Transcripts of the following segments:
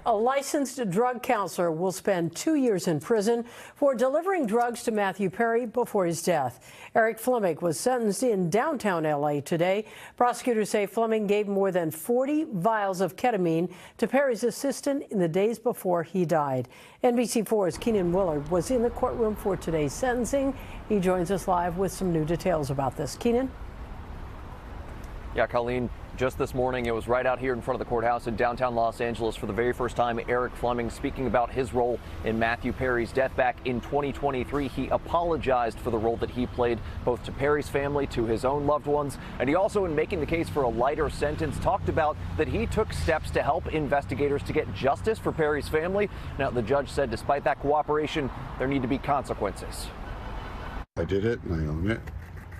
A licensed drug counselor will spend 2 years in prison for delivering drugs to Matthew Perry before his death. Erik Fleming was sentenced in downtown L.A. today. Prosecutors say Fleming gave more than 40 vials of ketamine to Perry's assistant in the days before he died. NBC4's Keenan Willard was in the courtroom for today's sentencing. He joins us live with some new details about this. Keenan? Yeah, Colleen, just this morning, it was right out here in front of the courthouse in downtown Los Angeles for the very first time. Erik Fleming speaking about his role in Matthew Perry's death back in 2023. He apologized for the role that he played both to Perry's family, to his own loved ones, and he also, in making the case for a lighter sentence, talked about that he took steps to help investigators to get justice for Perry's family. Now, the judge said despite that cooperation, there need to be consequences. I did it and I own it,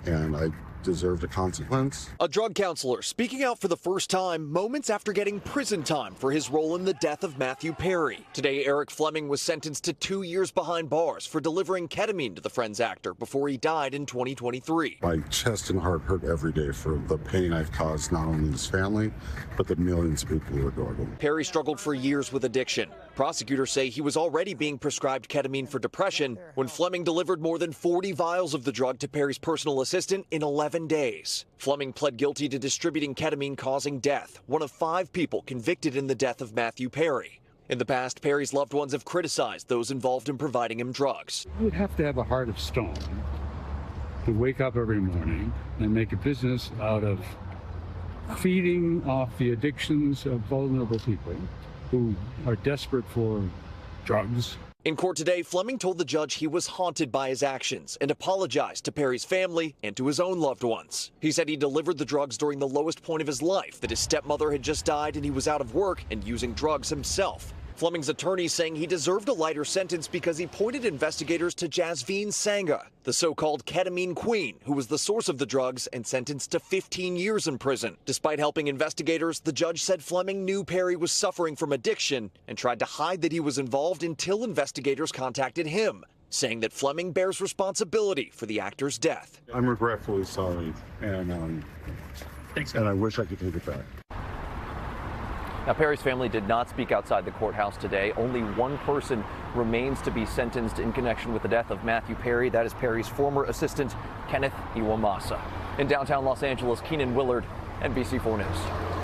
and I deserved a consequence. A drug counselor speaking out for the first time moments after getting prison time for his role in the death of Matthew Perry. Today, Erik Fleming was sentenced to 2 years behind bars for delivering ketamine to the Friends actor before he died in 2023. My chest and heart hurt every day for the pain I've caused not only his family, but the millions of people who adore him. Perry struggled for years with addiction. Prosecutors say he was already being prescribed ketamine for depression when Fleming delivered more than 40 vials of the drug to Perry's personal assistant in 11 days. Fleming pled guilty to distributing ketamine causing death, one of 5 people convicted in the death of Matthew Perry. In the past, Perry's loved ones have criticized those involved in providing him drugs. You'd have to have a heart of stone to wake up every morning and make a business out of feeding off the addictions of vulnerable people who are desperate for drugs. In court today, Fleming told the judge he was haunted by his actions and apologized to Perry's family and to his own loved ones. He said he delivered the drugs during the lowest point of his life, that his stepmother had just died and he was out of work and using drugs himself. Fleming's attorney saying he deserved a lighter sentence because he pointed investigators to Jasveen Sangha, the so-called ketamine queen, who was the source of the drugs and sentenced to 15 years in prison. Despite helping investigators, the judge said Fleming knew Perry was suffering from addiction and tried to hide that he was involved until investigators contacted him, saying that Fleming bears responsibility for the actor's death. I'm regretfully sorry, and I wish I could take it back. Now, Perry's family did not speak outside the courthouse today. Only one person remains to be sentenced in connection with the death of Matthew Perry. That is Perry's former assistant, Kenneth Iwamasa. In downtown Los Angeles, Keenan Willard, NBC4 News.